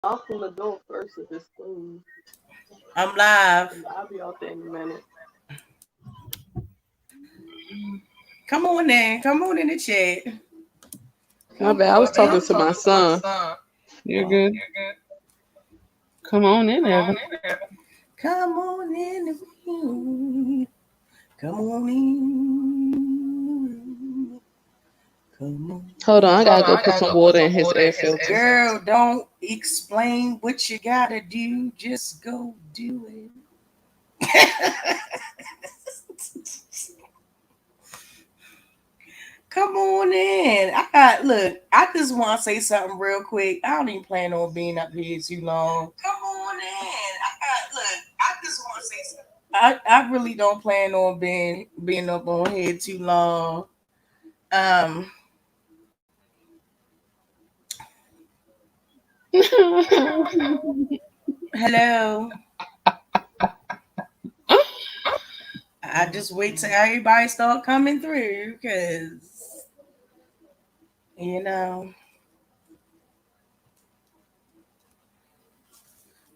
Off from the door first if it's closed. I'm live. I'll be out there in a minute. Come on in. Come on in the chat. My Come bad. I was on talking in. to my son. You're good. Come on in, Evan. Come on in. Come on in. Come on. Hold on, I gotta go put some water in his air filter. Girl, don't explain what you gotta do. Just go do it. Come on in. I just want to say something real quick. I don't even plan on being up here too long. Come on in. I just want to say something. I really don't plan on being up on here too long. Um, hello. I just wait till everybody start coming through, because you know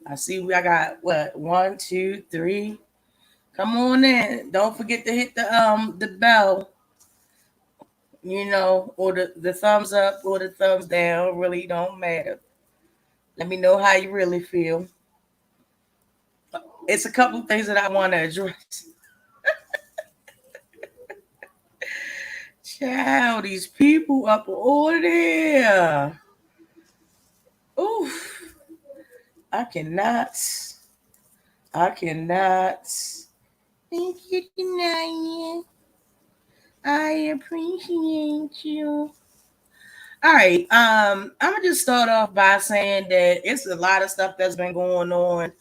I got what, one, two, three. Come on in. Don't forget to hit the bell, or the thumbs up or the thumbs down. Really don't matter. Let me know how you really feel. It's a couple things that I want to address. Child, these people up over there. Oof. I cannot. I cannot. Thank you, Denaya. I appreciate you. All right. I'm gonna just start off by saying that it's a lot of stuff that's been going on.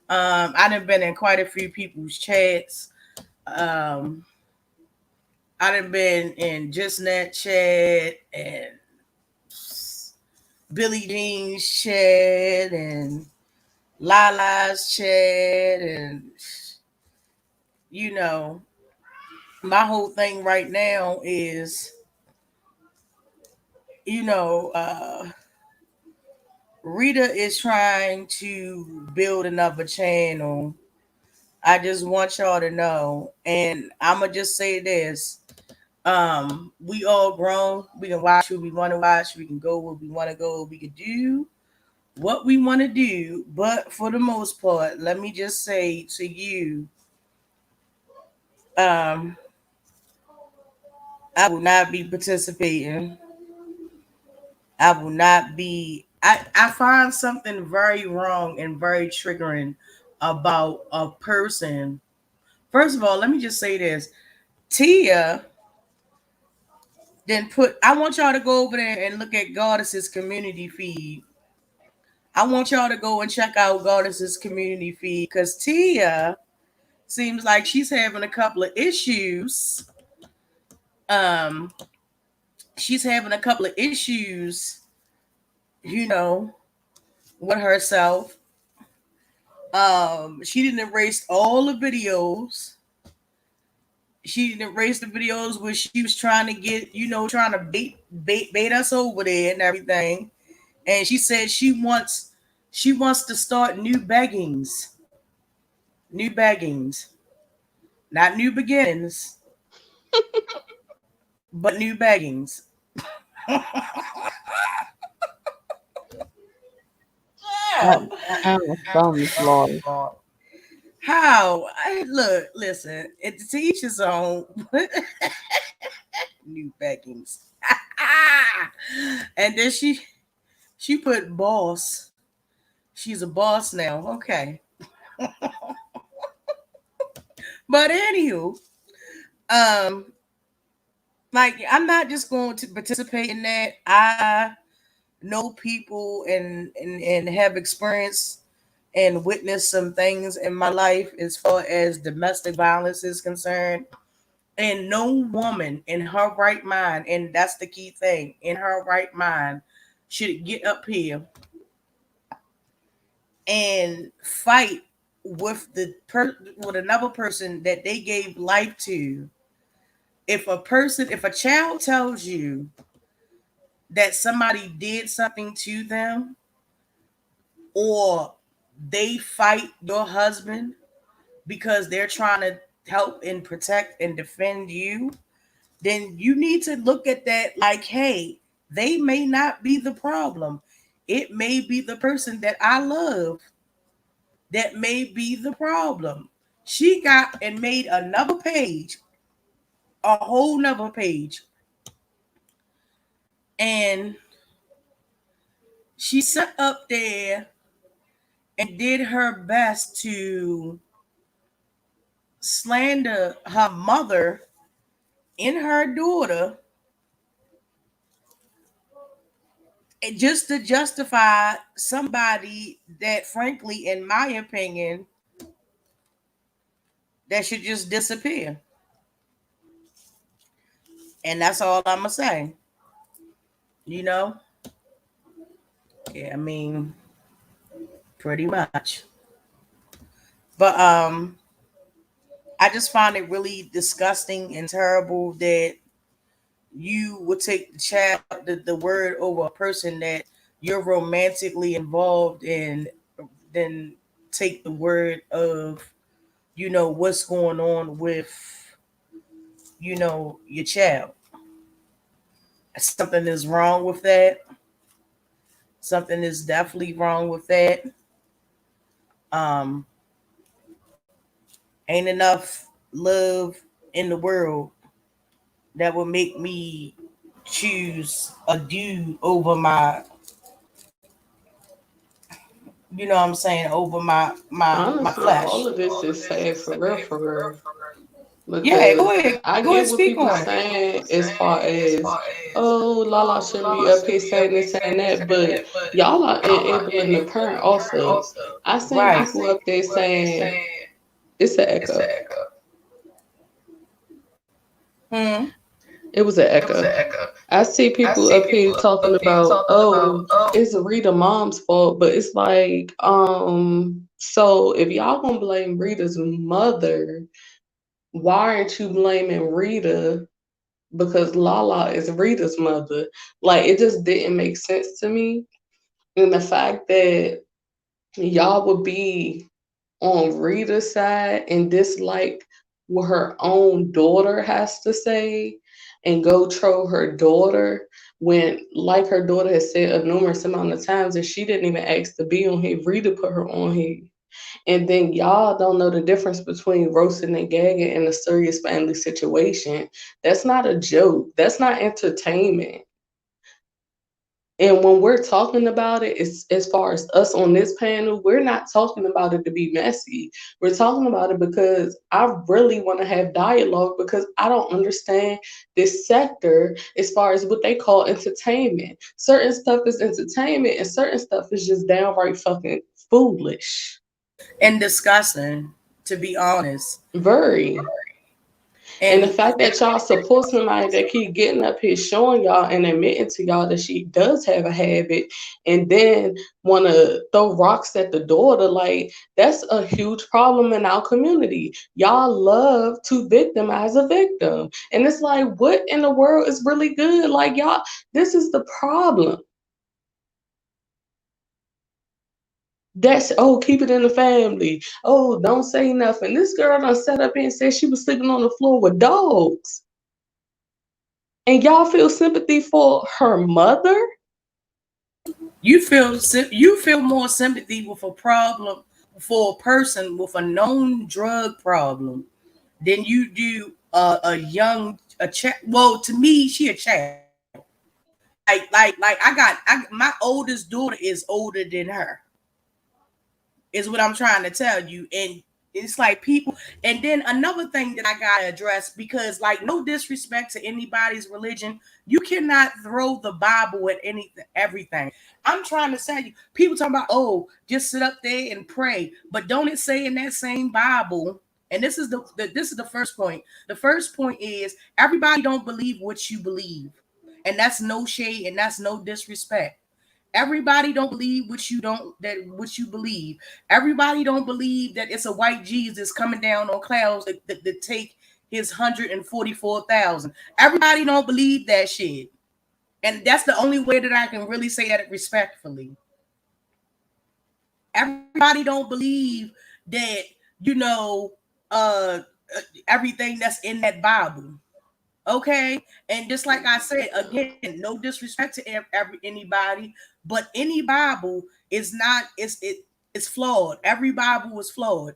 I done been in quite a few people's chats. Um, I done been in Just Net chat and Billie Jean's chat and Lala's chat, and you know, my whole thing right now is, you know, Rita is trying to build another channel. I just want y'all to know, and I'ma just say this: we all grown. We can watch what we want to watch. We can go where we want to go. We can do what we want to do. But for the most part, let me just say to you, um, I will not be participating. I will not be. I find something very wrong and very triggering about a person. First of all, let me just say this. Tia then put, I want y'all to go over there and look at Goddess's community feed. I want y'all to go and check out Goddess's community feed, because Tia seems like she's having a couple of issues. Um, she's having a couple of issues, you know, with herself. She didn't erase all the videos. She didn't erase the videos where she was trying to get, trying to bait us over there and everything. And she said she wants to start new beggings, not new beginnings, but new beggings. I, How? I understand this, Lord. How? Listen. It's to each his own. New beggings. And then she put boss. She's a boss now. Okay. But anywho, um, like, I'm not just going to participate in that. I know people and have experienced and witnessed some things in my life as far as domestic violence is concerned. And no woman in her right mind, and that's the key thing, in her right mind, should get up here and fight with another person that they gave life to. If a child tells you that somebody did something to them, or they fight your husband because they're trying to help and protect and defend you, then you need to look at that like, hey, they may not be the problem. It may be the person that I love that may be the problem. She got and made another page, a whole nother page, and she sat up there and did her best to slander her mother and her daughter, and just to justify somebody that, frankly, in my opinion, that should just disappear. And that's all I'm gonna say. You know? Yeah, I mean, pretty much. But I just find it really disgusting and terrible that you would take the child, the word over a person that you're romantically involved in, then take the word of, what's going on with, your child. Something is wrong with that. Something is definitely wrong with that. Um, ain't enough love in the world that would make me choose a dude over my, what I'm saying, over my Honestly, flesh. all of this is sad for real, for real. Yeah, Because I go ahead, get what speak people on it. saying as far as, oh, Lala shouldn't be up here saying this, saying that, but y'all are enabling the parent also. I seen Right. people up there saying, it's an echo. Hmm. It was an echo. I see people up here talking about, oh, it's Rita mom's fault, but it's like, so if y'all gonna blame Rita's mother, why aren't you blaming Rita because Lala is Rita's mother? Like it just didn't make sense to me. And the fact that y'all would be on Rita's side and dislike what her own daughter has to say and go troll her daughter when, like her daughter has said a numerous amount of times, that she didn't even ask to be on here. Rita put her on here. And then y'all don't know the difference between roasting and gagging in a serious family situation. That's not a joke. That's not entertainment. And when we're talking about it, it's, as far as us on this panel, we're not talking about it to be messy. We're talking about it because I really want to have dialogue because I don't understand this sector as far as what they call entertainment. Certain stuff is entertainment and certain stuff is just downright fucking foolish. And disgusting, to be honest. Very. And the And fact that y'all support somebody that keep getting up here showing y'all and admitting to y'all that she does have a habit and then want to throw rocks at the daughter, like that's a huge problem in our community. Y'all love to victimize a victim. And it's like, what in the world is really good? Like, y'all, this is the problem. That's, oh, keep it in the family. Oh, don't say nothing. This girl done sat up here and said she was sleeping on the floor with dogs. And y'all feel sympathy for her mother? you feel more sympathy with a problem for a person with a known drug problem than you do a child. Well, to me, she a child. Like my oldest daughter is older than her. Is what I'm trying to tell you. And it's like people, and then another thing that I gotta address, because like, no disrespect to anybody's religion, you cannot throw the Bible at anything, everything. I'm trying to tell you, people talking about, oh, just sit up there and pray, but don't it say in that same Bible? And this is the first point. The first point is everybody don't believe what you believe, and that's no shade and that's no disrespect. Everybody don't believe what you believe. Everybody don't believe that it's a white Jesus coming down on clouds to take his 144,000. Everybody don't believe that shit. And that's the only way that I can really say that respectfully. don't believe that, you know, uh everything that's in that Bible. Okay, and just like I said again, no disrespect to anybody, but any Bible is not it's flawed. Every Bible is flawed.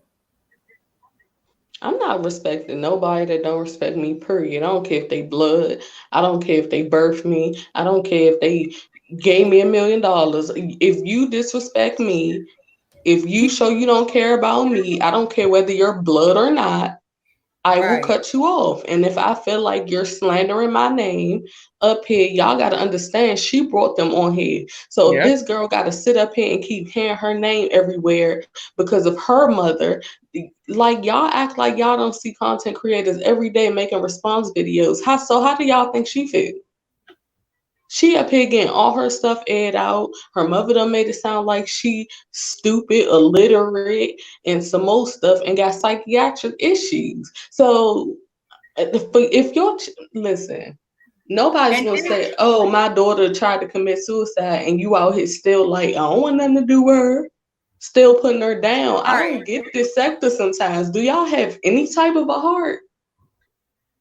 I'm not respecting nobody that don't respect me, period. I don't care if they blood. I don't care if they birthed me. I don't care if they gave me $1 million. If you disrespect me, if you show you don't care about me, I don't care whether you're blood or not, I will Right, cut you off. And if I feel like you're slandering my name up here, y'all got to understand she brought them on here. So if Yep. this girl got to sit up here and keep hearing her name everywhere because of her mother, like y'all act like y'all don't see content creators every day making response videos. How do y'all think she feel? She up here getting all her stuff aired out. Her mother done made it sound like she stupid, illiterate, and some more stuff, and got psychiatric issues. So if you're listen, nobody's and gonna then say, "Oh, my daughter tried to commit suicide," and you out here still like, "I don't want nothing to do with her." Still putting her down. I right, don't get this sector sometimes. Do y'all have any type of a heart?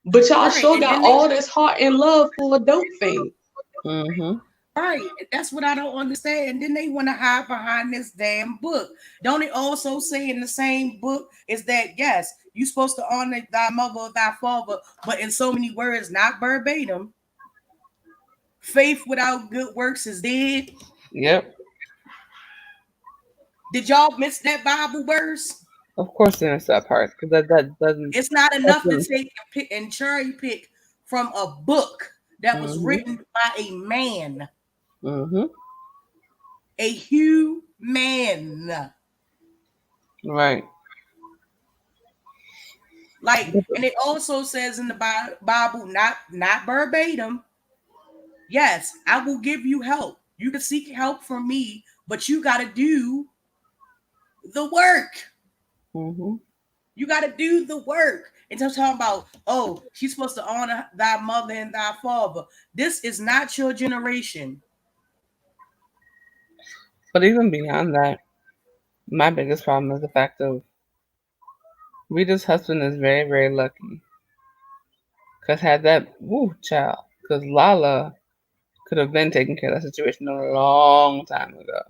But y'all right, sure and got then they all this heart and love for a dope thing. Mm-hmm. right. That's what I don't understand. And then they want to hide behind this damn book. Don't it also say in the same book is that yes, you're supposed to honor thy mother or thy father, but in so many words, not verbatim. Faith without good works is dead. Yep. Did y'all miss that Bible verse? Of course, they missed that part because that doesn't. It's not That's enough to the, take and pick and cherry pick from a book that was mm-hmm. written by a man, Mm-hmm. a human. Right. Like, and it also says in the Bible, not verbatim. Yes, I will give you help. You can seek help from me, but you got to do the work. Mm-hmm. You got to do the work. And just talking about, oh, she's supposed to honor thy mother and thy father. This is not your generation. But even beyond that, my biggest problem is the fact of Rita's husband is very, very lucky. Because had that, woo, child, because Lala could have been taking care of that situation a long time ago.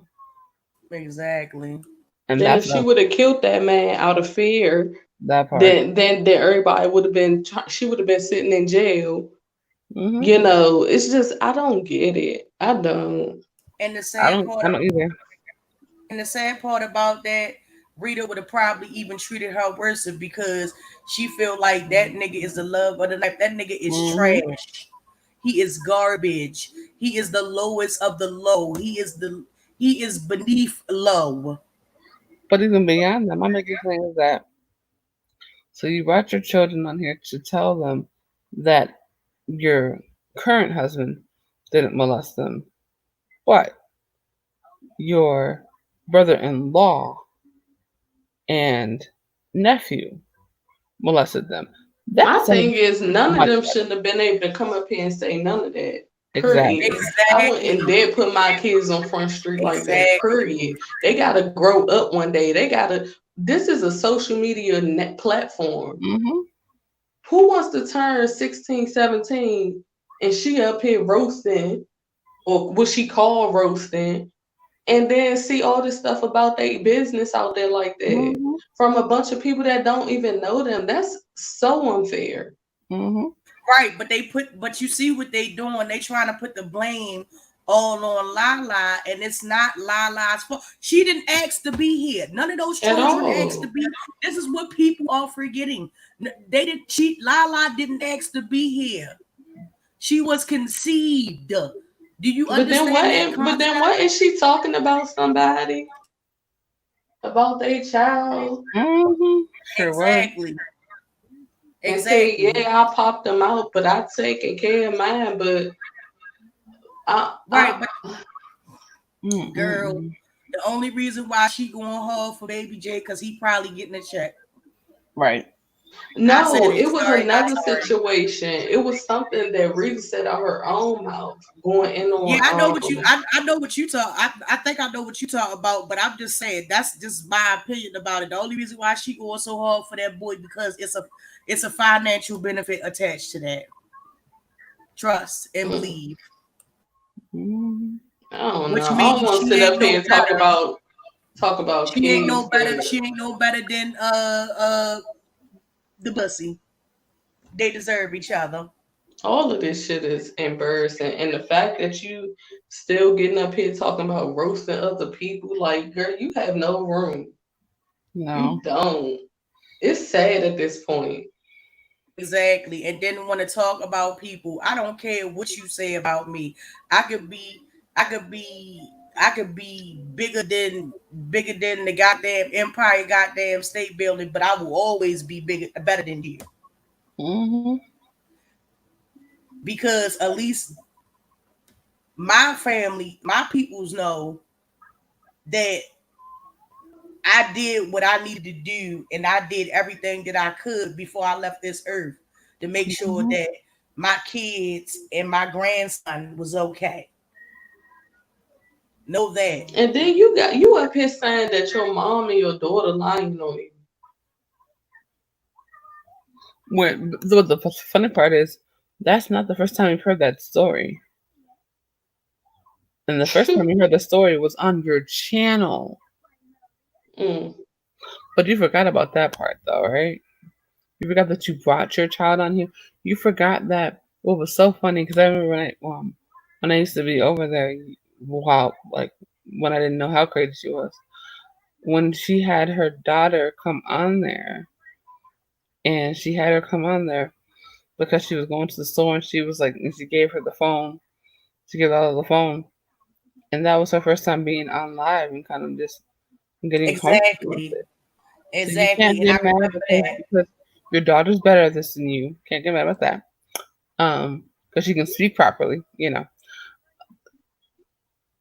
Exactly. And Then that's if she would have killed that man out of fear, that part. then everybody would have been. She would have been sitting in jail. Mm-hmm. You know, it's just I don't get it. I don't. And the I sad don't, part I don't either. And the sad part about that, Rita would have probably even treated her worse because she feel like that nigga is the love of the life. That nigga is Mm-hmm. trash. He is garbage. He is the lowest of the low. He is beneath low. But even beyond that, my biggest thing is that so you brought your children on here to tell them that your current husband didn't molest them, but your brother-in-law and nephew molested them. My That says thing is, none of much. them shouldn't have been able to come up here and say none of that. Exactly. Period. I wouldn't Exactly. dare put my kids on Front Street like that. Exactly. Period. They gotta grow up one day. They gotta. This is a social media net platform. Mm-hmm. Who wants to turn 16, 17, and she up here roasting, or what she call roasting, and then see all this stuff about their business out there like that Mm-hmm. from a bunch of people that don't even know them? That's so unfair. Mm-hmm. Right, but you see what they doing. They trying to put the blame all on Lala, and it's not Lala's fault. She didn't ask to be here. None of those At children asked to all. be. This is what people are forgetting. They didn't cheat. Lala didn't ask to be here. She was conceived. Do you understand that But concept? then what is she talking about somebody? About their child? Mm-hmm. Sure was. Exactly. And say, Exactly. yeah, I popped them out, but I taking care of mine, but Right, but I girl, Mm-mm-mm. the only reason why she going hard for Baby J because he probably getting a check. Right. I said No, it. it was Sorry, not another sorry. situation. It was something that Rita said out her own mouth, going in Yeah, I know on what you. I know what you talk. I think I know what you talk about. But I'm just saying that's just my opinion about it. The only reason why she going so hard for that boy because it's a financial benefit attached to that. Trust and Mm, believe, Mm-hmm. I don't know. which I don't means want to she sit ain't up no here and better. talk about She ain't kids, no better. but She ain't no better than the pussy. They deserve each other. all of this shit is embarrassing. And the fact that you still getting up here talking about roasting other people, like, girl, you have no room. You No. don't. It's sad at this point. Exactly. And then want to talk about people. I don't care what you say about me. I could be I could be I could be bigger than the goddamn Empire goddamn state building, but I will always be bigger better than you. Mm-hmm. Because at least my family, my peoples know that I did what I needed to do and I did everything that I could before I left this earth to make sure Mm-hmm. that my kids and my grandson was okay. Know that. And then you up here saying that your mom and your daughter lying on you. Where the funny part is, that's not the first time we've heard that story. And the first time we heard the story was on your channel. Mm. But you forgot about that part, though, right? You forgot that you brought your child on here. You forgot that what was so funny because I remember when I used to be over there, wow, like when I didn't know how crazy she was. When she had her daughter come on there, and she had her come on there because she was going to the store, and she was like, and she gave her the phone. She gave out the phone, and that was her first time being on live and kind of just getting comfortable with Exactly. it. So you can't Exactly. And I get mad remember that. because your daughter's better at this than you. Can't get mad about that. Because she can speak properly, and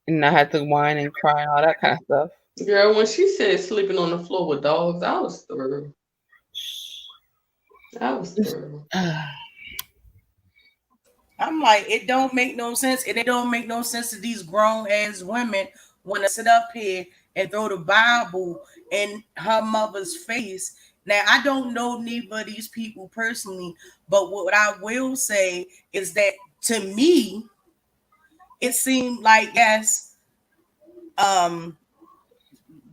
not have to whine and cry and all that kind of stuff. Girl, when she said sleeping on the floor with dogs, I was through. I was through. I'm like, it don't make no sense. And it don't make no sense that these grown ass women want to sit up here and throw the Bible in her mother's face. Now, I don't know neither of these people personally, but what I will say is that to me, it seemed like, yes, um,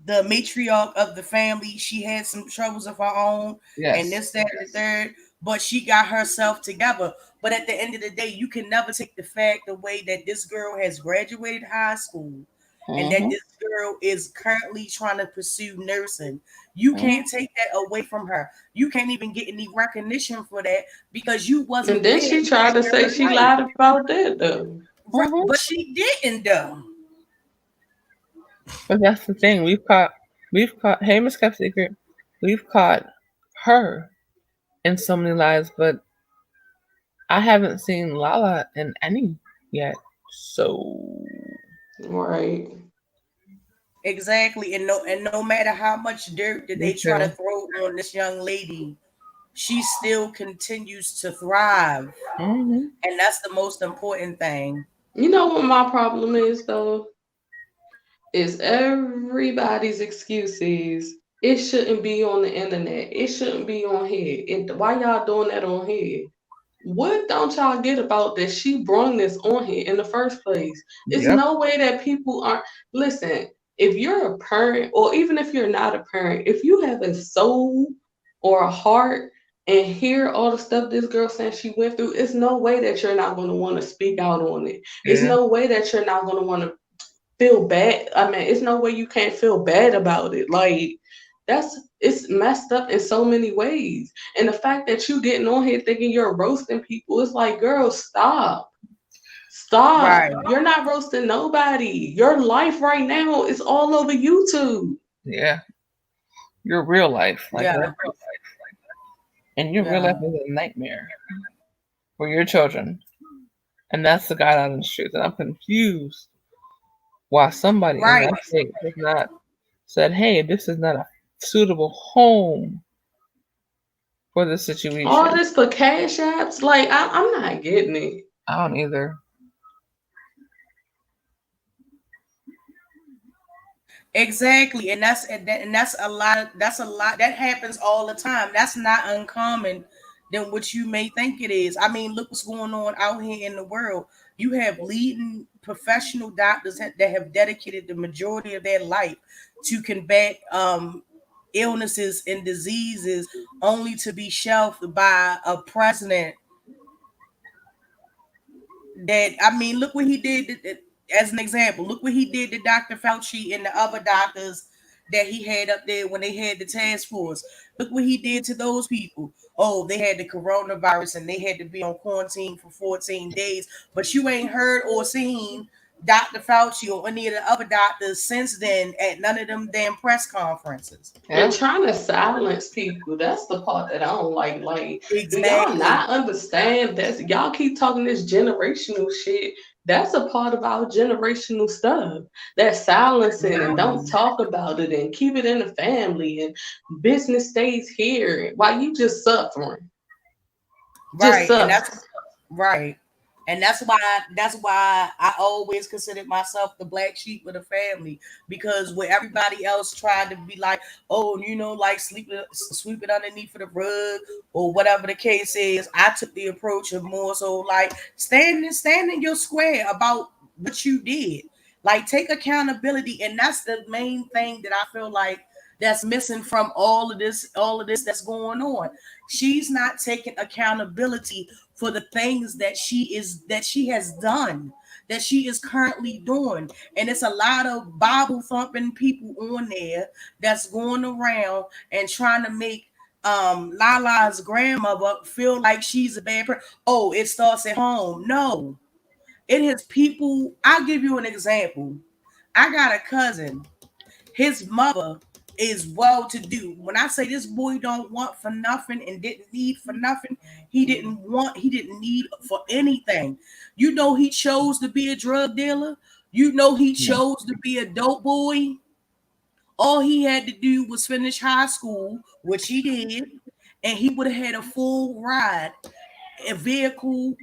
the matriarch of the family. She had some troubles of her own, and Yes. this, that, and the third. But she got herself together. But at the end of the day, you can never take the fact away that this girl has graduated high school and that Mm-hmm. this girl is currently trying to pursue nursing. You Mm-hmm. can't take that away from her. You can't even get any recognition for that because you And wasn't then there she in tried that to say girl's she life. lied about that though. Mm-hmm. But she didn't though. But that's the thing. We've caught. Hey, Miss Cap Secret. We've caught her in so many lies, but I haven't seen Lala in any yet. So Right. Exactly. And no matter how much dirt that me they try to too. throw on this young lady, she still continues to thrive. Mm-hmm. And that's the most important thing. You know what my problem is though? Is everybody's excuses. It shouldn't be on the internet. It shouldn't be on here. And why y'all doing that on here? What don't y'all get about that she brung this on here in the first place? It's Yep. no way that people aren't. Listen, if you're a parent, or even if you're not a parent, if you have a soul or a heart and hear all the stuff this girl saying she went through, it's no way that you're not going to want to speak out on it. It's Yeah. no way that you're not going to want to feel bad. I mean, it's no way you can't feel bad about it. Like, it's messed up in so many ways. And the fact that you getting on here thinking you're roasting people, it's like, girl, stop. Stop. Right. You're not roasting nobody. Your life right now is all over YouTube. Yeah. Your real life, like Yeah. real life, and your real life Yeah. is a nightmare for your children. And that's the God honest truth. And I'm confused why somebody in Right. that state has not said, "Hey, this is not a suitable home for the All situation. this for cash apps, like I'm not getting it. I don't either. Exactly, and that's a lot. That's a lot that happens all the time. That's not uncommon than what you may think it is. I mean, look what's going on out here in the world. You have leading professional doctors that have dedicated the majority of their life to combat illnesses and diseases, only to be shelved by a president that, I mean, look what he did as an example. Look what he did to Dr. Fauci and the other doctors that he had up there when they had the task force. Look what he did to those people. Oh, they had the coronavirus and they had to be on quarantine for 14 days. But you ain't heard or seen Dr. Fauci or any of the other doctors since then at none of them damn press conferences. And Yeah. trying to silence people, that's the part that I don't like. Like, do y'all Exactly. not understand that y'all keep talking this generational shit? That's a part of our generational stuff. That silencing and don't Mhm. talk about it and keep it in the family and business stays here while you just suffering. Just Right. And suffer. that's right. And that's why I always considered myself the black sheep of the family, because where everybody else tried to be like, oh, like sweep it underneath of the rug or whatever the case is, I took the approach of more so like stand in your square about what you did. Like take accountability. And that's the main thing that I feel like that's missing from all of this that's going on. She's not taking accountability for the things that she has done, that she is currently doing. And it's a lot of Bible thumping people on there that's going around and trying to make Lala's grandmother feel like she's a bad person. Oh, it starts at home. No, it is people. I'll give you an example. I got a cousin. His mother is well to do. When I say this boy don't want for nothing and didn't need for nothing, he didn't need for anything. He chose to be a drug dealer. He Yeah. chose to be a dope boy. All he had to do was finish high school, which he did, and he would have had a full ride, a vehicle,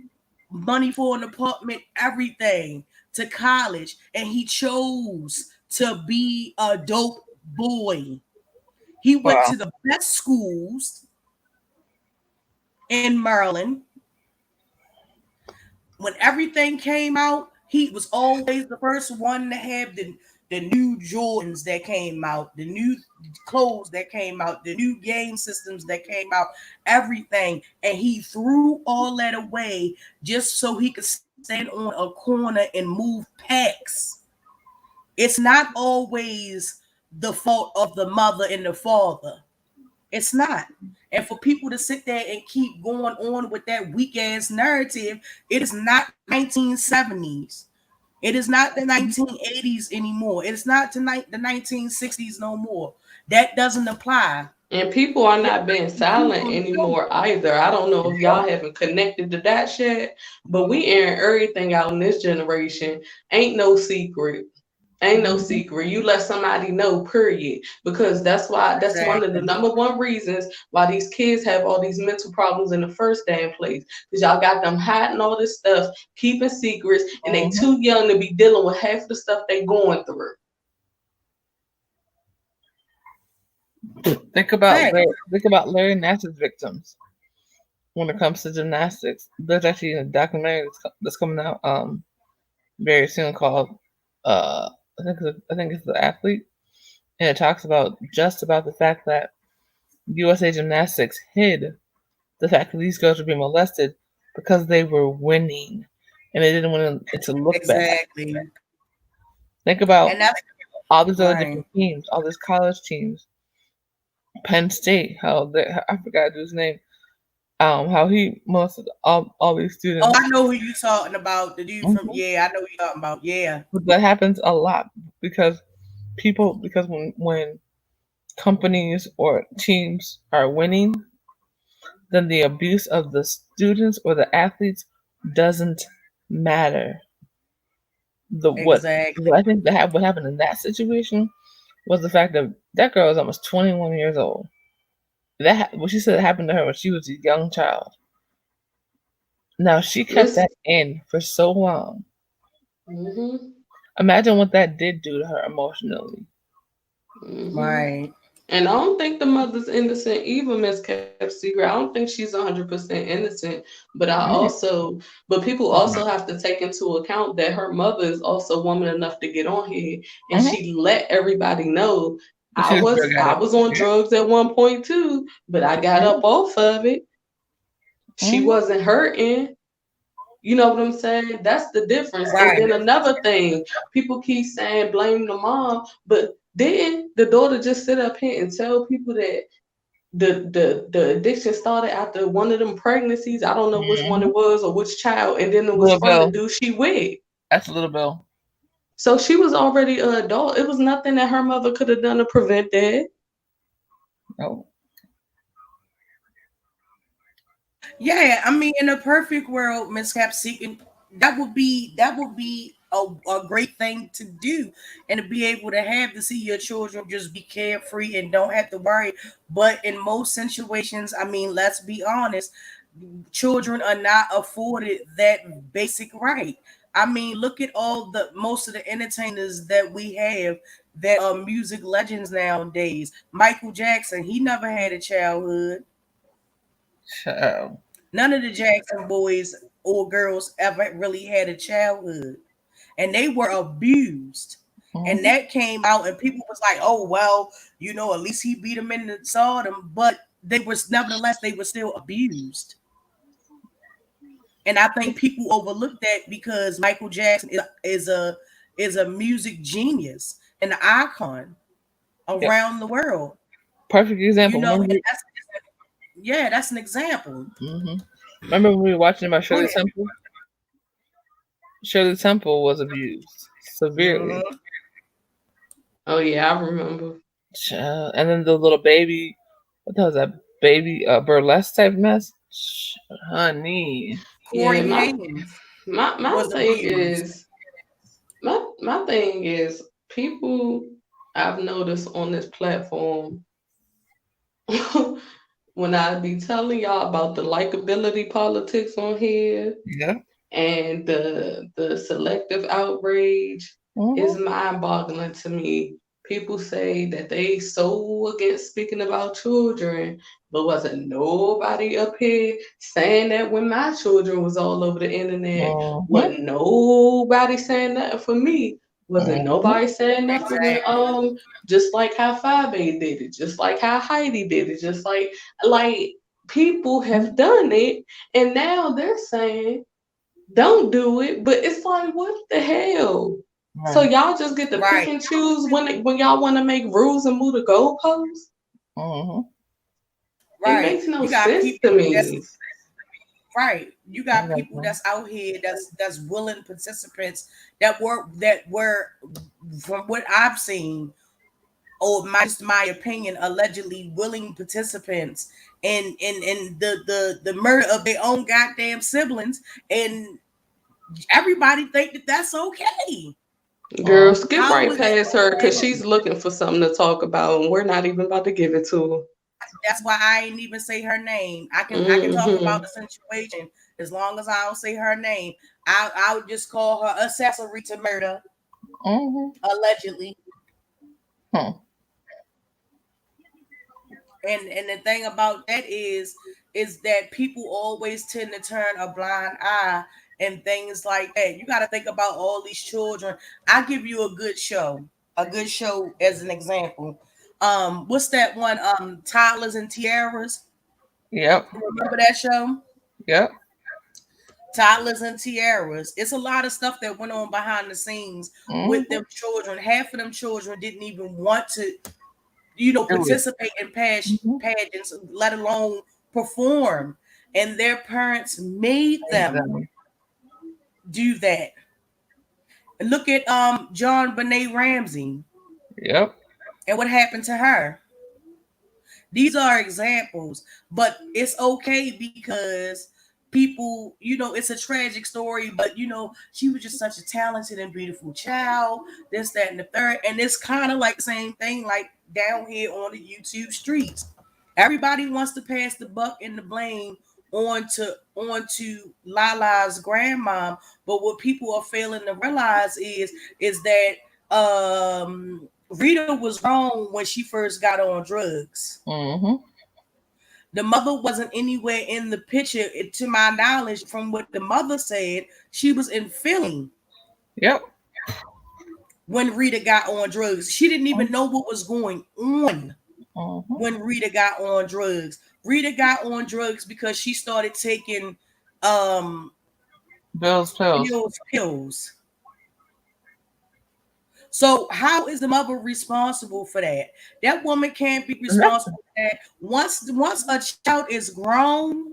money for an apartment, everything to college. And he chose to be a dope boy. He went Wow. to the best schools in Maryland. When everything came out, he was always the first one to have the new Jordans that came out, the new clothes that came out, the new game systems that came out, everything. And he threw all that away just so he could stand on a corner and move packs. It's not always the fault of the mother and the father. It's not. And for people to sit there and keep going on with that weak ass narrative, it is not the 1970s. It is not the 1980s anymore. It is not tonight the 1960s no more. That doesn't apply. And people are Yeah, not being people silent don't anymore know. either. I don't know if y'all haven't connected to that yet, but we airing everything out in this generation. Ain't no secret. Ain't no secret. You let somebody know, period. Because that's one of the Exactly. number one reasons why these kids have all these mental problems in the first damn place. Because y'all got them hiding all this stuff, keeping secrets, and they Hmm. too young to be dealing with half the stuff they going through. Fact. Think about Larry Nassar's victims when it comes to gymnastics. There's actually a documentary that's coming out very soon called uh I think it's the athlete, and it talks about just about the fact that USA Gymnastics hid the fact that these girls were being molested because they were winning, and they didn't want it to look bad. Exactly. Think about And that's all these other right. different teams, all these college teams, Penn State, I forgot his name, how he molested all these Oh, students. I know who you talking about. The dude from, Mhm. yeah, I know who you talking about. Yeah. But that happens a lot because because when companies or teams are winning, then the abuse of the students or the athletes doesn't matter. The what Exactly. I think what happened in that situation was the fact that that girl is almost 21 years old. What she said happened to her when she was a young child. Now she kept Listen. that in for so long. Hmm. Imagine what that did do to her emotionally. Hmm. Right. And I don't think the mother's innocent either, Miss Kept Secret. I don't think she's 100% innocent. But but people also have to take into account that her mother is also woman enough to get on here, and Mm-hmm. she let everybody know She was a drug I addict. was on drugs at one point too, but I got up off of it. She Mm-hmm. wasn't hurting. You know what I'm saying? That's the difference. And Right. then another thing, people keep saying blame the mom, but didn't the daughter just sit up here and tell people that the addiction started after one of them pregnancies? I don't know which one Mm-hmm. it was or which child, and then it was Little from the Bill. dude she with. That's Little Bill. So she was already an adult. It was nothing that her mother could have done to prevent that. Oh, Yeah, I mean, in a perfect world, Miss Capsicum, that would be a great thing to do, and to be able to have to see your children just be carefree and don't have to worry. But in most situations, I mean, let's be honest, children are not afforded that basic right. I mean, look at all the most of the entertainers that we have that are music legends nowadays. Michael Jackson, he never had a childhood. child. None of the Jackson boys or girls ever really had a childhood, and they were abused. And Mm-hmm. that came out, and people was like, "Oh well, at least he beat them in the saw them," but they was nevertheless they were still abused. And I think people overlook that because Michael Jackson is a music genius, an icon Yep. around the world. Perfect example. And that's an example. Mm-hmm. Remember when we were watching about Go Shirley ahead. Temple? Shirley Temple was abused severely. Hmm. Oh yeah, I remember. Child. And then the little baby, what the hell was that? Baby burlesque type mess? Honey. Yeah, Corey Haynes my was thing abused. is my thing is people I've noticed on this platform when I be telling y'all about the likability politics on here Yeah. and the selective outrage is Mm-hmm. mind-boggling to me. People say that they so against speaking about children, but wasn't nobody up here saying that when my children was all over the internet. Mm-hmm. Wasn't nobody saying nothing for me. Wasn't Mm-hmm. nobody saying nothing when Exactly. just like how Five A did it, just like how Heidi did it, just like people have done it, and now they're saying don't do it. But it's like, what the hell? So Right. y'all just get to pick Right. and choose when y'all want to make rules and move the goalposts. Mm-hmm. It Right. makes no You got sense people to that's me. right. You got people Exactly. that's out here that's willing participants that were from what I've seen, or my opinion, allegedly willing participants in the murder of their own goddamn siblings, and everybody think that that's okay. Girl, Mm-hmm. skip How right is that past her because okay? she's looking for something to talk about, and we're not even about to give it to That's why I ain't even say her name. I can her. talk about the situation as long as I don't say her name. I would just call her accessory to murder, Mm-hmm. allegedly. Hmm. And the thing about that is that people always tend to turn a blind eye and things like that. You got to think about all these children. I give you a good show as an example. What's that one? Toddlers and Tiaras. Yep. You remember that show? Yep. Toddlers and Tiaras. It's a lot of stuff that went on behind the scenes with Mm-hmm. them children. Half of them children didn't even want to, Do it. participate in Mm-hmm. pageants, let alone perform. And their parents made them Exactly. do that. And look at John Benet Ramsey Yep. and what happened to her. These are examples, but it's okay because people, it's a tragic story, but she was just such a talented and beautiful child, this, that, and the third. And it's kind of like the same thing, like down here on the YouTube streets. Everybody wants to pass the buck and the blame onto Lala's grandmom, but what people are failing to realize is that Rita was wrong when she first got on drugs. Mm-hmm. The mother wasn't anywhere in the picture, to my knowledge. From what the mother said, she was in Philly Yep. when Rita got on drugs. She didn't even know what was going on Mm-hmm. when Rita got on drugs. Rita got on drugs because she started taking um Bill's pills. pills. So how is the mother responsible for that? That woman can't be Nothing. responsible for that. Once a child is grown,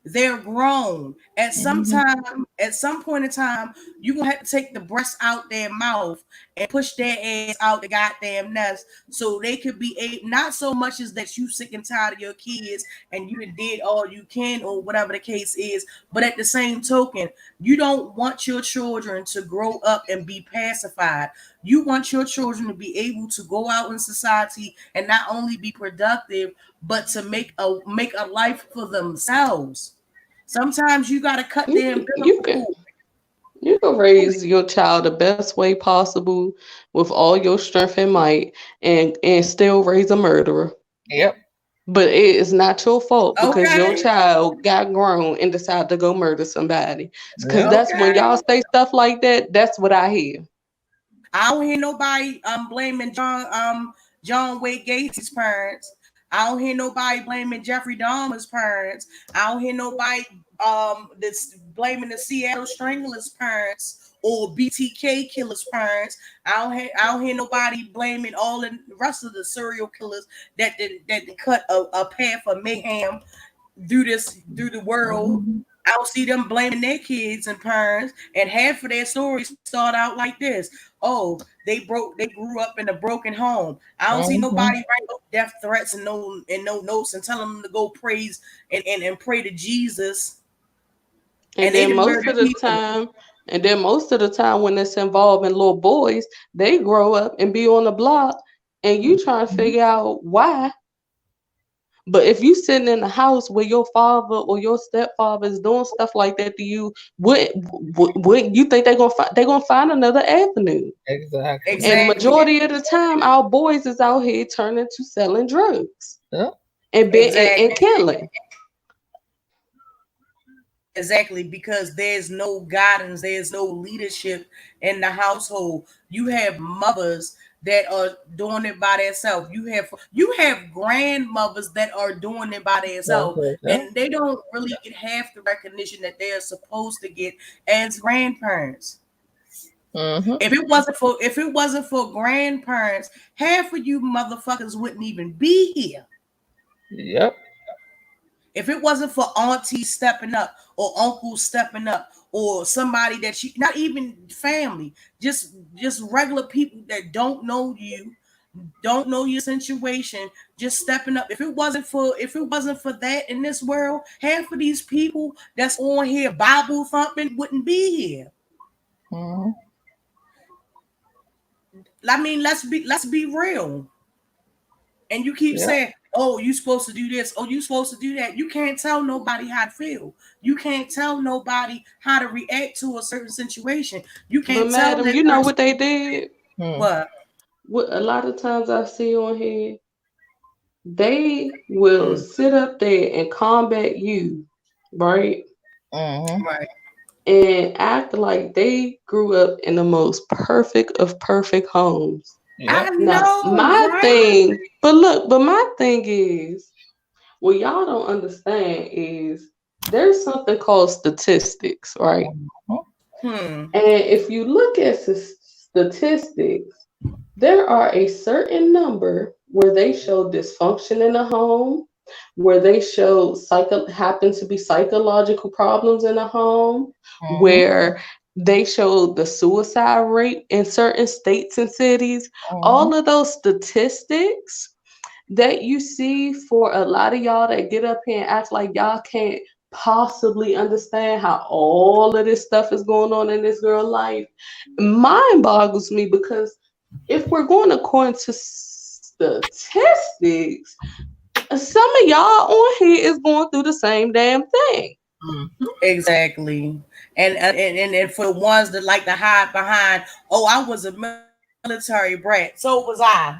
they're grown. Mm-hmm. At some point in time, you're gonna have to take the breast out their mouth and push their ass out the goddamn nest so they could be not so much as that you sick and tired of your kids and you did all you can or whatever the case is, but at the same token, you don't want your children to grow up and be pacified. You want your children to be able to go out in society and not only be productive, but to make a life for themselves. Sometimes you gotta cut You their can you umbilical can cord. you can raise your child the best way possible with all your strength and might, and still raise a murderer. Yep. But it is not your fault because your Okay, child got grown and decided to go murder somebody. Because Yep. that's when y'all okay. say stuff like that. That's what I hear. I don't hear nobody blaming John Wayne Gacy's parents. I don't hear nobody blaming Jeffrey Dahmer's parents. I don't hear nobody that's blaming the Seattle Stranglers' parents or BTK killers' parents. I don't hear nobody blaming all the rest of the serial killers that cut a path of mayhem through the world. Mm-hmm. I don't see them blaming their kids and parents, and half of their stories start out like this. Oh, they grew up in a broken home. I don't see Mm-hmm. nobody write no death threats and no notes and telling them to go praise and pray to Jesus, And and they then done most murdered of the people. time, and then most of the time when it's involving little boys, they grow up and be on the block, and you trying to figure out why. But if you sitting in the house where your father or your stepfather is doing stuff like that to you, wouldn't you think they're gonna find another avenue? Exactly. And Exactly, majority of the time, our boys is out here turning to selling drugs Yep. and exactly. killing. Exactly, because there's no guidance, there's no leadership in the household. You have mothers that are doing it by themselves. You have grandmothers that are doing it by That's themselves, it. Yep. and they don't really get half the recognition that they're supposed to get as grandparents. Mm-hmm. If it wasn't for grandparents, half of you motherfuckers wouldn't even be here. Yep. If it wasn't for aunties stepping up or uncles stepping up or somebody that you not even family, just regular people that don't know you, don't know your situation, just stepping up. If it wasn't for that in this world, half of these people that's on here Bible thumping wouldn't be here. Mm-hmm. I mean, let's be real. And you keep Yep. saying, "Oh, you supposed to do this. Oh, you supposed to do that." You can't tell nobody how to feel. You can't tell nobody how to react to a certain situation. You But can't tell madam, that you know person what they did? Mm. what. What a lot of times I see on here, they will Mm, sit up there and combat you, right? Mm-hmm. right. And act like they grew up in the most perfect of perfect homes. I Yep. Now, know, my right? thing, but look, but my thing is, what y'all don't understand is there's something called statistics, right? Mm-hmm. Hmm. And if you look at statistics, there are a certain number where they show dysfunction in the home, where they show happen to be psychological problems in the home, Mm-hmm. where they show the suicide rate in certain states and cities. Mm-hmm. All of those statistics that you see for a lot of y'all that get up here and act like y'all can't possibly understand how all of this stuff is going on in this girl life, mind boggles me because if we're going according to statistics, some of y'all on here is going through the same damn thing. Exactly. And for the ones that like to hide behind, oh, I was a military brat. So was I.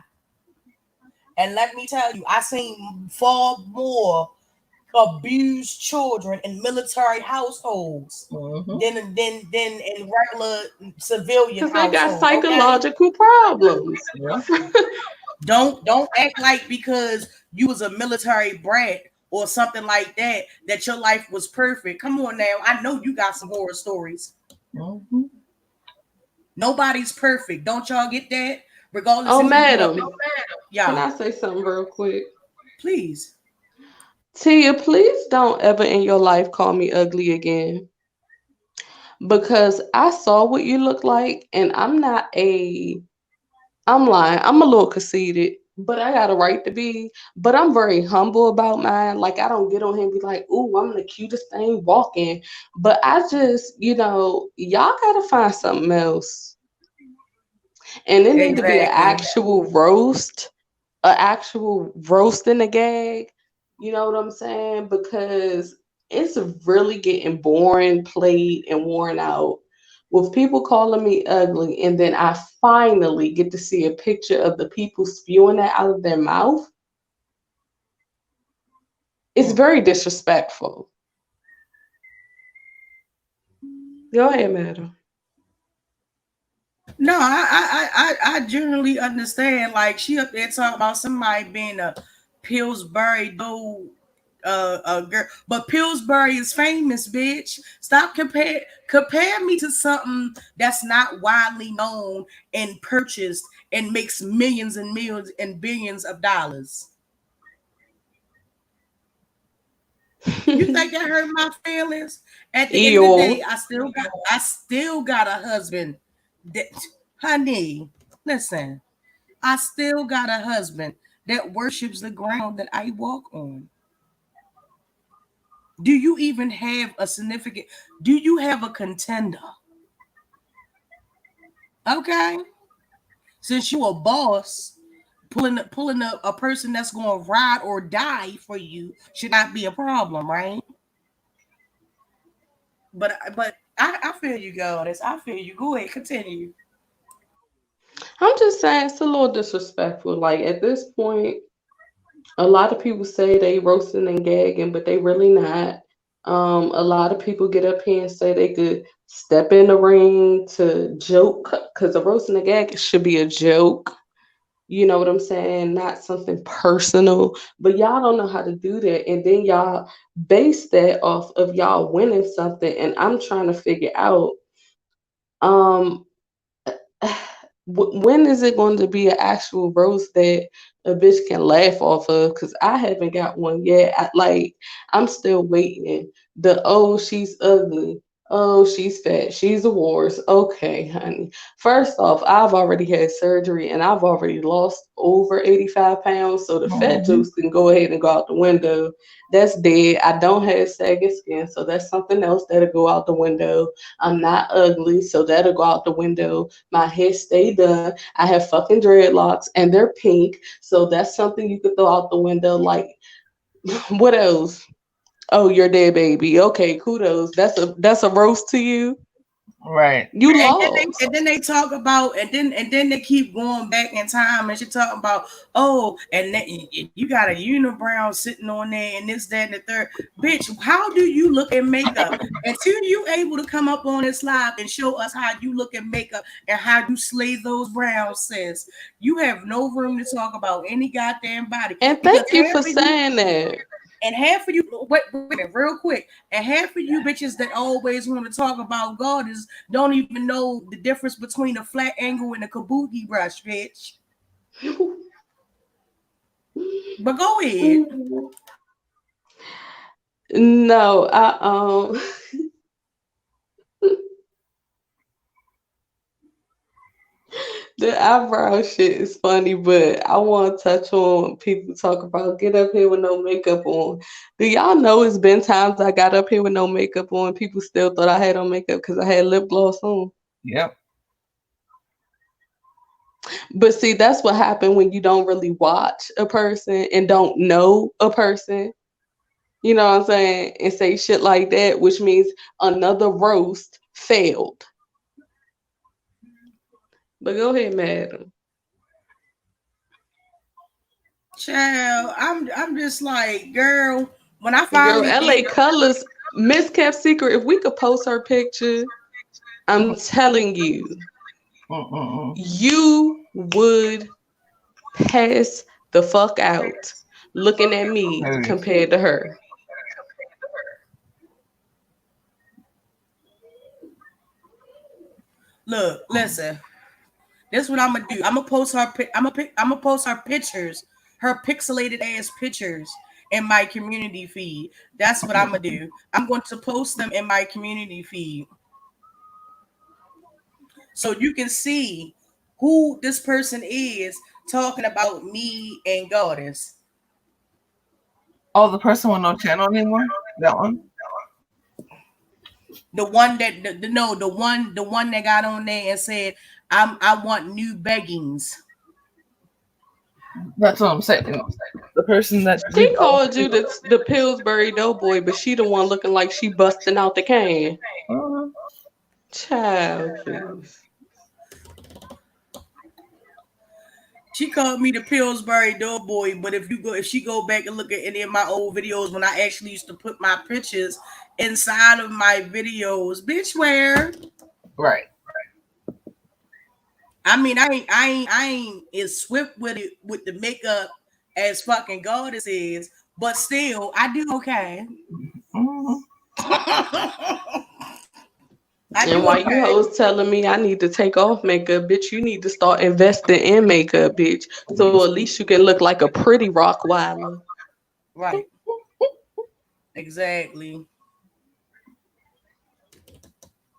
And let me tell you, I seen far more abused children in military households than in regular civilian Because they got households. Okay. psychological problems. Yep. Don't act like because you was a military brat or something like that your life was perfect. Come on now. I know you got some horror stories. Mm-hmm. Nobody's perfect. Don't y'all get that? Regardless Oh, if you grew up. madam, can Yeah, I say something real quick? please. Tia, please don't ever in your life call me ugly again. Because I saw what you look like, and I'm lying. I'm a little conceited, but I got a right to be. But I'm very humble about mine. Like, I don't get on here and be like, ooh, I'm the cutest thing walking. But I just, y'all gotta find something else. And it need to be Exactly. an actual roast in the gag. You know what I'm saying? Because it's really getting boring, played, and worn out with people calling me ugly, and then I finally get to see a picture of the people spewing that out of their mouth. It's very disrespectful. Go ahead, madam. No, I generally understand. Like she up there talking about somebody being a Pillsbury though a girl, but Pillsbury is famous, bitch. Stop compare me to something that's not widely known and purchased and makes millions and millions and billions of dollars. You think that hurt my feelings? At the end of the day, Ew. I still got a husband. That, honey, listen, I still got a husband that worships the ground that I walk on. Do you even have a significant? Do you have a contender? Okay, since you a boss, pulling a person that's going to ride or die for you should not be a problem, right? But I feel you, goddess. I feel you. Go ahead, continue. I'm just saying it's a little disrespectful. Like at this point, a lot of people say they roasting and gagging, but they really not. A lot of people get up here and say they could step in the ring to joke because a roasting and gag should be a joke. You know what I'm saying? Not something personal. But y'all don't know how to do that. And then y'all base that off of y'all winning something. And I'm trying to figure out um when is it going to be an actual roast that a bitch can laugh off of? Because I haven't got one yet. I'm still waiting. The oh, she's ugly. Oh, she's fat. She's a worse. Okay, honey. First off, I've already had surgery and I've already lost over 85 pounds. So the fat Mm-hmm. jokes can go ahead and go out the window. That's dead. I don't have sagging skin. So that's something else that'll go out the window. I'm not ugly. So that'll go out the window. My hair stay done. I have fucking dreadlocks and they're pink. So that's something you could throw out the window. Like, what else? Oh, you're dead, baby. Okay, kudos. That's a roast to you. Right. You And then lost. they talk about and then they keep going back in time and she talking about oh and then you got a unibrow sitting on there and this that and the third. Bitch, how do you look at makeup until you able to come up on this live and show us how you look at makeup and how you slay those brows, sis? You have no room to talk about any goddamn body And because thank you for saying that. half of you wait a minute, real quick, and half of you bitches that always want to talk about God is don't even know the difference between a flat angle and a kabuki brush, bitch. But go ahead. No, the eyebrow shit is funny, but I want to touch on when people talk about get up here with no makeup on. Do y'all know it's been times I got up here with no makeup on? People still thought I had on makeup because I had lip gloss on. Yep. But see, that's what happened when you don't really watch a person and don't know a person. You know what I'm saying? And say shit like that, which means another roast failed. But go ahead, madam. Child, I'm just like, girl, when I Girl, finally get LA Colors, Miss Kept Secret, if we could post her picture, I'm telling you, Mm-mm-mm. you would pass the fuck out looking at me Maybe. compared to her. Look, listen. This is what I'm gonna do. I'm gonna post her. I'm gonna post her pictures, her pixelated ass pictures in my community feed. That's what I'm gonna do. I'm going to post them in my community feed so you can see who this person is talking about me and Goddess. Oh, the person with no channel anymore? That one? The one that no, the one that got on there and said, I want new beggings. That's what I'm saying. The person that She did all called you the Pillsbury Doughboy, but she the one looking like she busting out the can. uh, Child, please. She called me the Pillsbury Doughboy, but if she go back and look at any of my old videos when I actually used to put my pictures inside of my videos, bitch, where? right. I mean, I ain't as swift with it with the makeup as fucking Goddess is, but still, I do okay. Mhm. I And do why you okay. hoes telling me I need to take off makeup, bitch? You need to start investing in makeup, bitch. So at least you can look like a pretty Rockweiler. Right, exactly.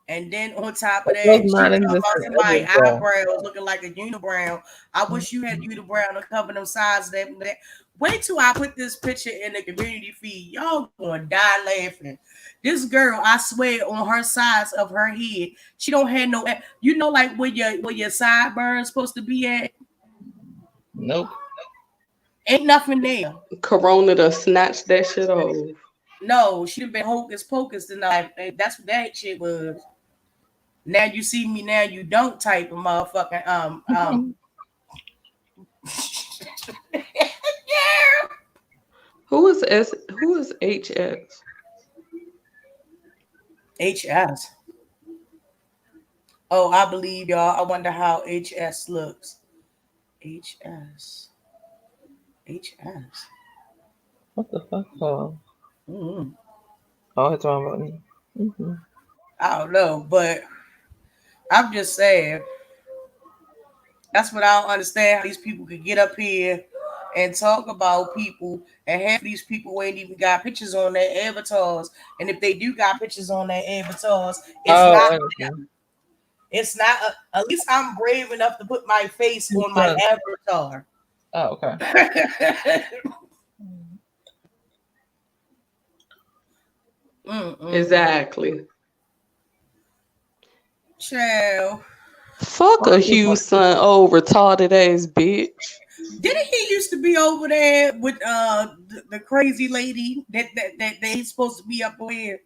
And then on top of Those that, she was talking about non-existent somebody image, though. eyebrows looking like a unibrow. I wish you had unibrow to cover them sides. That. Wait till I put this picture in the community feed. Y'all gonna die laughing. This girl, I swear, on her sides of her head, she don't have no. You know, like where your sideburns supposed to be at. Nope. Ain't nothing there. Corona to snatch that shit off. No, she done been hocus pocus tonight. That's what that shit was. Now you see me, now you don't type of motherfucking yeah. Who is S? Who is HS? HS. Oh, I believe y'all. I wonder how HS looks. HS. HS. What the fuck? Oh, Mm-hmm. oh it's wrong button. Mm-hmm. I don't know, but I'm just saying. That's what I don't understand how these people could get up here and talk about people, and half of these people ain't even got pictures on their avatars. And if they do got pictures on their avatars, it's Oh, not I understand. them. It's not. At least I'm brave enough to put my face Who's on my son? avatar. Oh, okay. Mm-mm-mm. Exactly. Child. Fuck Well, a I just Hugh want- son, old retarded ass bitch. Didn't he used to be over there with the crazy lady that he's supposed to be up with?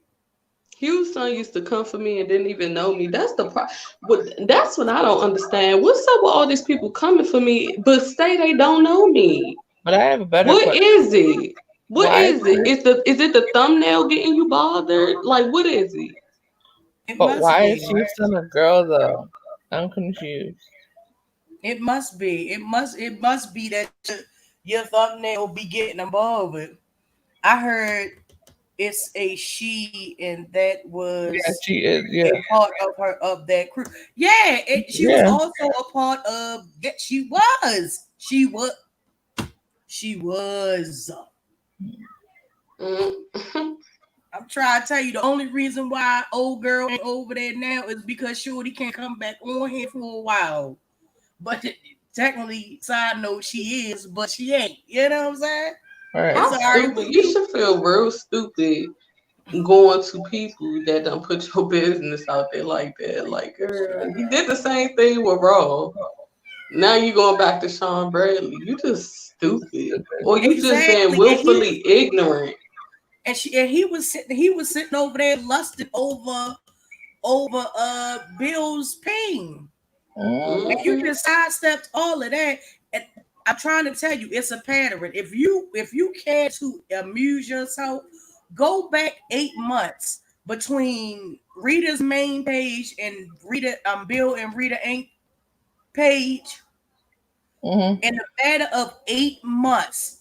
Hugh's son used to come for me and didn't even know me. That's the pro. But that's what I don't understand. What's up with all these people coming for me, but say they don't know me? But I have a better What question. is it? What Why is is it? this? Is it the thumbnail getting you bothered? Like what is it? It But must why be. is she son a girl though? I'm confused. It must be. It must be that your thumbnail be getting involved with. I heard it's a she, and that Yeah, was she is. Yeah, a part of that crew. Yeah, she was yeah. also a part of that. She was. She was. She was. Mm. I'm trying to tell you the only reason why old girl ain't over there now is because Shorty can't come back on here for a while. But technically, side note, she is, but she ain't. You know what I'm saying? All right. It's How all right with stupid! You me. should feel real stupid going to people that don't put your business out there like that. Like, girl, you did the same thing with Raw. Now you going back to Sean Bradley. You just stupid. Or you just being Exactly. And he was willfully ignorant. and he was sitting over there lusting over Bill's pain. And Mm-hmm. you Hmm. just sidestepped all of that. And I'm trying to tell you, it's a pattern. If you care to amuse yourself, go back 8 months between Rita's main page and Bill and Rita Inc. page. Mm-hmm. In the matter of 8 months,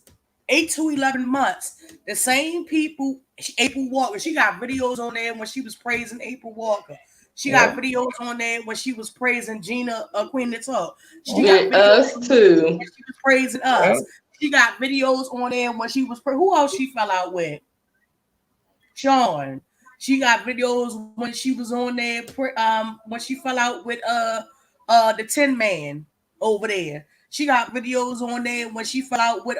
8 to 11 months, the same people, April Walker, she got videos on there when she was praising April Walker. She got Yep. videos on there when she was praising Gina, Queen of Talk. She got And Mm-hmm. videos us on there when too. she was praising us. Yep. She got videos on there when she was, who else she fell out with? Sean. She got videos when she was on there, when she fell out with the Tin Man over there. She got videos on there when she fell out with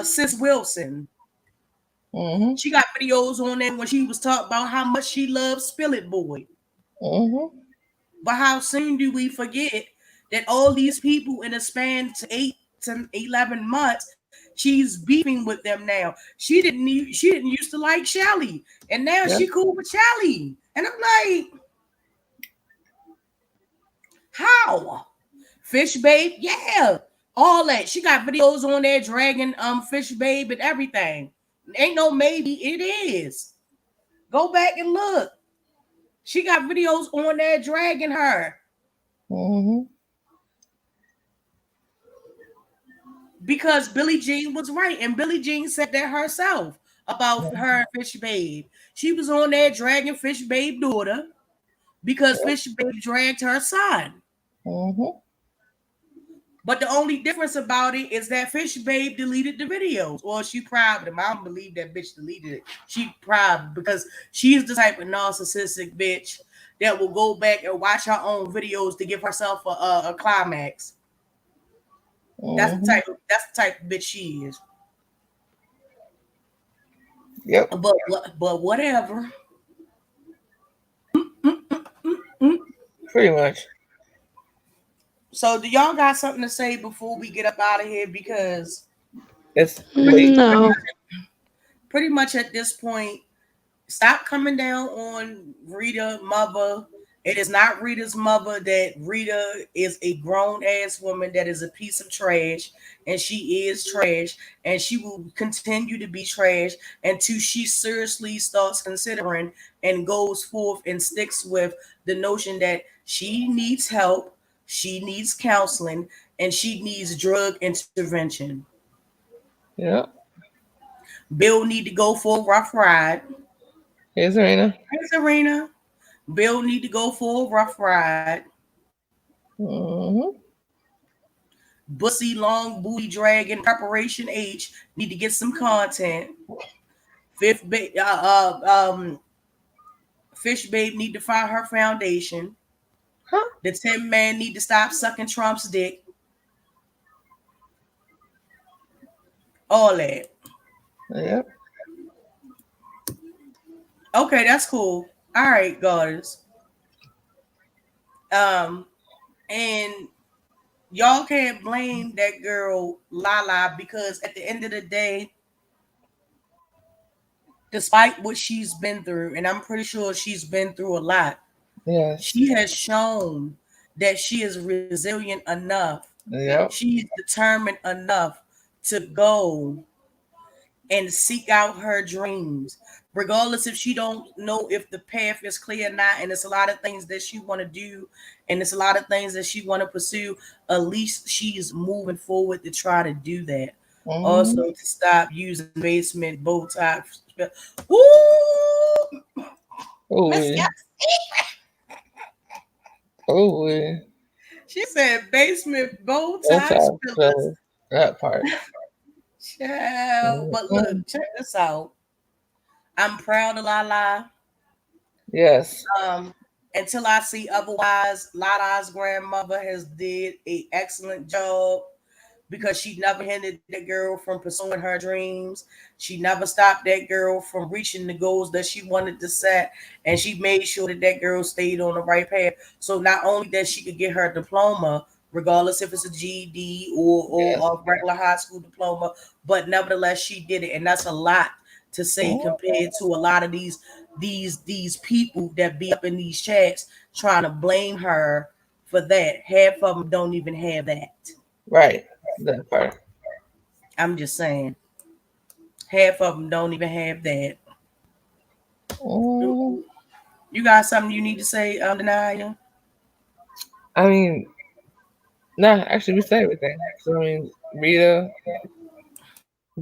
Sis Wilson. Mm-hmm. She got videos on there when she was talking about how much she loves Spill It Boy. Mm-hmm. But how soon do we forget that all these people in a span to 8 to 11 months, she's beefing with them now. She didn't used to like Shelly, and now she Yep. cool with Shelly. And I'm like, how? Fish Babe, yeah, all that. She got videos on there dragging Fish Babe and everything. Ain't no maybe, it is. Go back and look. She got videos on there dragging her Mm-hmm. because Billie Jean was right, and Billie Jean said that herself about her and Fish Babe. She was on there dragging Fish Babe daughter because Yep. Fish Babe dragged her son. Mm-hmm. But the only difference about it is that Fish Babe deleted the videos, or she private them. I don't believe that bitch deleted it. She private because she's the type of narcissistic bitch that will go back and watch her own videos to give herself a climax. That's the Mm-hmm. type of that's the type of bitch she is. Yep. But whatever. Mm-mm-mm-mm. Pretty much. So do y'all got something to say before we get up out of here? Because It's pretty late. pretty No. pretty much at this point, stop coming down on Rita mother. It is not Rita's mother that Rita is a grown ass woman that is a piece of trash, and she is trash, and she will continue to be trash until she seriously starts considering and goes forth and sticks with the notion that she needs help, she needs counseling, and she needs drug intervention. Yep. Bill need to go for a rough ride. Here's Serena. Hey, Serena. Bill need to go for a rough ride. Mm-hmm. Bussy long booty dragon preparation H need to get some content. Fifth ba- uh, uh um Fish Babe need to find her foundation. Huh? The Tin Man need to stop sucking Trump's dick. All that. Yep. Okay, that's cool. All right, goddess. Um, and y'all can't blame that girl Lala because at the end of the day, despite what she's been through, and I'm pretty sure she's been through a lot, Yes. she has shown that she is resilient enough. Yep. She's determined enough to go and seek out her dreams, regardless if she don't know if the path is clear or not. And it's a lot of things that she want to do, and it's a lot of things that she want to pursue. At least she's moving forward to try to do that. Also, Mm-hmm. to stop using basement Botox. Ooh, Oh, Miss we. Oh, we. She said basement Both Botox sides fillers. fell that part. Child. But look, Mm-hmm. check this out. I'm proud of Lala. Yes. Um, until I see otherwise, Lala's grandmother has did a excellent job because she never hindered that girl from pursuing her dreams. She never stopped that girl from reaching the goals that she wanted to set, and she made sure that that girl stayed on the right path. So not only that she could get her diploma, regardless if it's a GED or Yes. a regular high school diploma. But nevertheless, she did it, and that's a lot to say Mhm. compared to a lot of these people that be up in these chats trying to blame her for that. Half of them don't even have that. Right. That part. I'm just saying, half of them don't even have that. Mm, You got something you need to say, Denia? I mean, nah, actually, we said everything. So, I mean, Rita,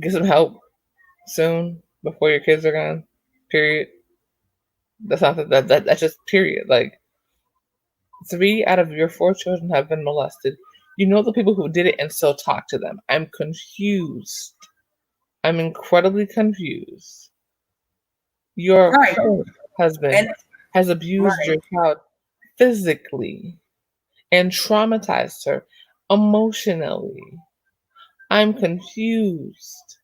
get some help soon before your kids are gone. Period. That's not that's just period. Like, 3 out of your 4 children have been molested. You know the people who did it and still talk to them. I'm confused. I'm incredibly confused. Your Right. current husband And has abused right. your child physically and traumatized her emotionally. I'm confused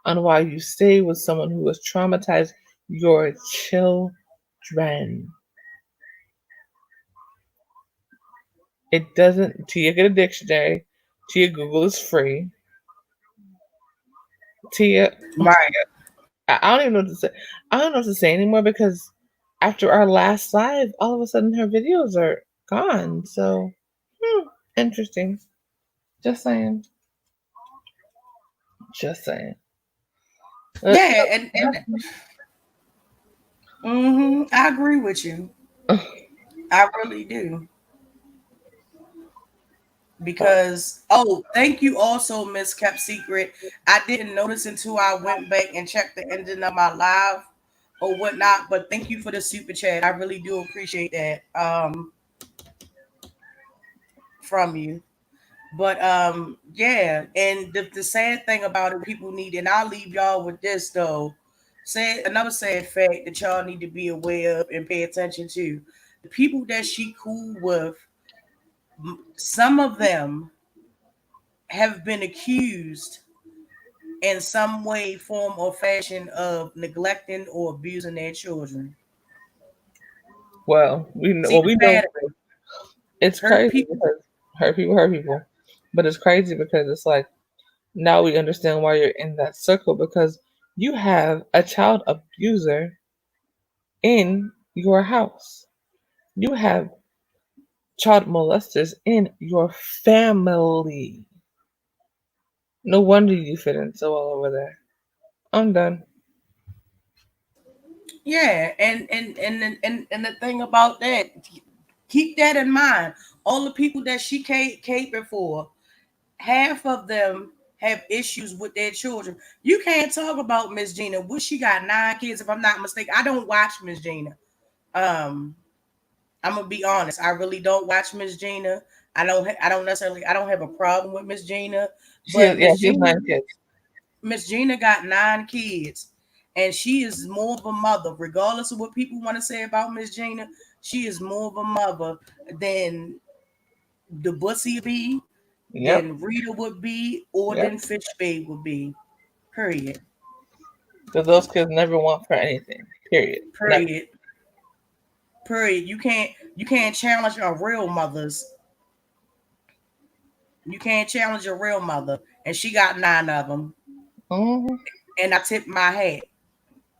on why you stay with someone who has traumatized your children. It doesn't. Tia, get a dictionary. Tia, Google is free. Tia, Right. I don't even know what to say. I don't know what to say anymore because after our last live, all of a sudden her videos are gone. So, interesting. Just saying. Just saying. Uh, Yeah, and I agree with you. I really do. Because thank you also, Miss Kept Secret. I didn't notice until I went back and checked the ending of my live or whatnot. But thank you for the super chat. I really do appreciate that from you. But yeah, and the sad thing about it, people need, and I'll leave y'all with this though. Sad Another sad fact that y'all need to be aware of and pay attention to. The people that she cool with, some of them have been accused in some way, form, or fashion of neglecting or abusing their children. well, we know. See Well, the we know pattern. it's Hurt crazy people. because hurt people. But it's crazy because it's like now we understand why you're in that circle because you have a child abuser in your house. You have child molesters in your family. No wonder you fit in so well over there. I'm done. Yeah, and the thing about that, keep that in mind. All the people that she catered for, half of them have issues with their children. You can't talk about Miss Gina. What, she got 9 kids, if I'm not mistaken. I don't watch Miss Gina. Um, I'm gonna be honest. I really don't watch Miss Gina. I don't necessarily. I don't have a problem with Miss Gina, but She has 9 kids. Miss Gina got 9 kids, and she is more of a mother, regardless of what people want to say about Miss Gina. She is more of a mother than the Bussy would be, Yep, than Rita would be, or yep. than Fish Babe would be. Period. Because those kids never want for anything. Period. Never. Period. Period. You can't challenge our real mothers. You can't challenge a real mother, and she got 9 of them. Mm-hmm. And I tip my hat.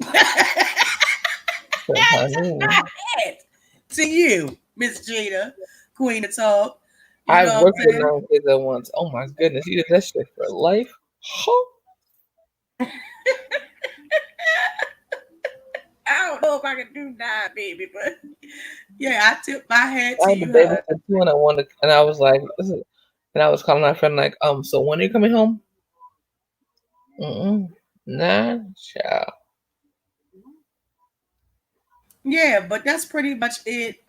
So, I tip honey, my hat to you, Miss Gina, Queen of Talk. You I've know what worked I'm with saying? 9 kids at once. Oh my goodness, you did that shit for life. Huh? I don't know if I can do 9, baby, but yeah, I tip my hat I to had to you, hun. babysit two, and I wanted, and I was like, this is, and I was calling my friend like, so when are you coming home? Mm-mm. Nah, child. Yeah, but that's pretty much it.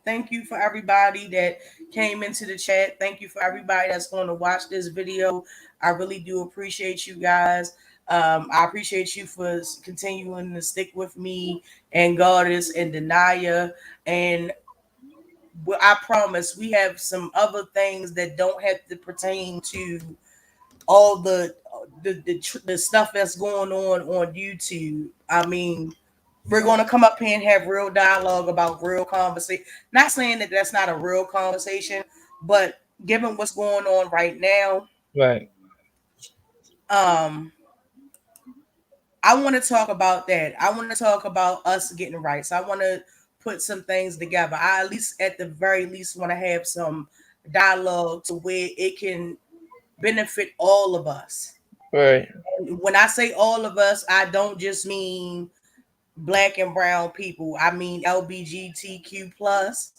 Thank you for everybody that came into the chat. Thank you for everybody that's going to watch this video. I really do appreciate you guys. I appreciate you for continuing to stick with me and Goddess and Denia. And I promise we have some other things that don't have to pertain to all the stuff that's going on YouTube. I mean, we're going to come up here and have real dialogue about real conversation. Not saying that that's not a real conversation, but given what's going on right now, Right. um, I want to talk about that. I want to talk about us getting rights. I want to put some things together. I at least, at the very least, want to have some dialogue to where it can benefit all of us. Right. And when I say all of us, I don't just mean black and brown people. I mean LBGTQ plus.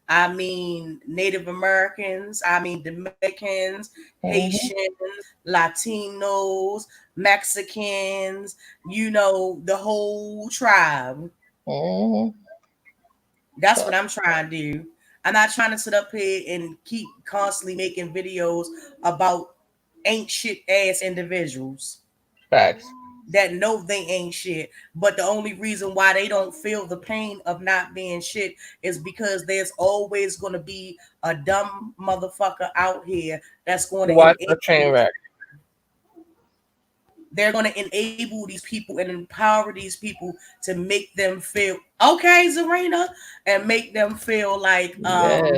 I mean Native Americans. I mean Dominicans, Mm-hmm. Haitians, Latinos, Mexicans. The whole tribe. Mm-hmm. That's what I'm trying to do. I'm not trying to sit up here and keep constantly making videos about ain't shit ass individuals Facts. that know they ain't shit. But the only reason why they don't feel the pain of not being shit is because there's always going to be a dumb motherfucker out here that's going to Watch the enable train these. wreck. They're going to enable these people and empower these people to make them feel okay, Zarina, and Yes.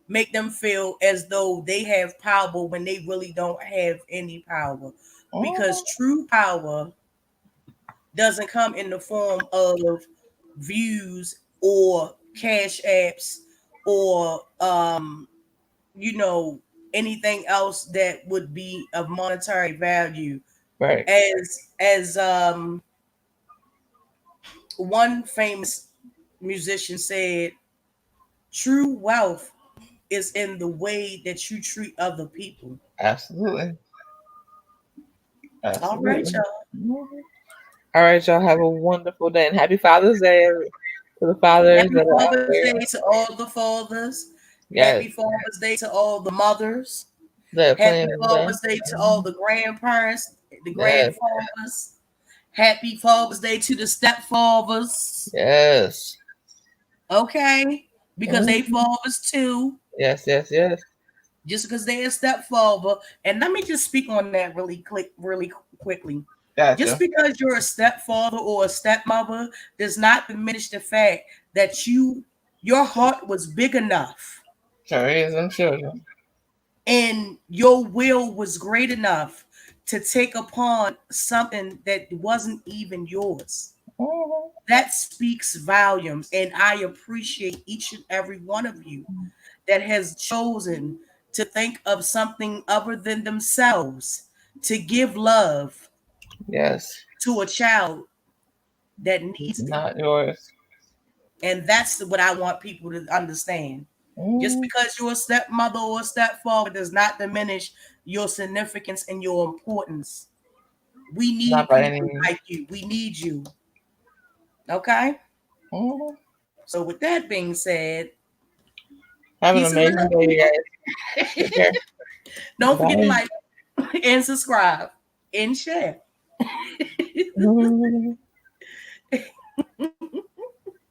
make them feel as though they have power when they really don't have any power. Because Mm-hmm. true power doesn't come in the form of views or cash apps or you know anything else that would be of monetary value. Right. As one famous musician said, true wealth is in the way that you treat other people. Absolutely. All right, Absolutely. y'all. Mhm. All right, y'all have a wonderful day and happy Father's Day to the fathers Happy that are out Father's there. Day to all the fathers. Yes, Happy Father's Day to all the mothers. they're Happy playing today. Father's Day to all Mhm. the grandparents, the Yes, grandfathers. Happy Father's Day to the stepfathers. yes. Okay? Because they Mhm. fathers too. Yes, yes, yes. Just because they're a stepfather. And let me just speak on that really quickly. Just Gotcha. because you're a stepfather or a stepmother does not diminish the fact that your heart was big enough To raise them children. and your will was great enough to take upon something that wasn't even yours. Mhm. That speaks volumes, and I appreciate each and every one of you that has chosen to think of something other than themselves to give love Yes, to a child that needs it. not yours. And that's what I want people to understand. Just Mhm. because you're a stepmother or a stepfather does not diminish your significance and your importance. We Not need by any people means. like you. We need you. Okay? Mhm. So, with that being said, Have an peace and amazing day, you guys. love. Take care. Don't forget to Bye. like and subscribe and share. Mhm.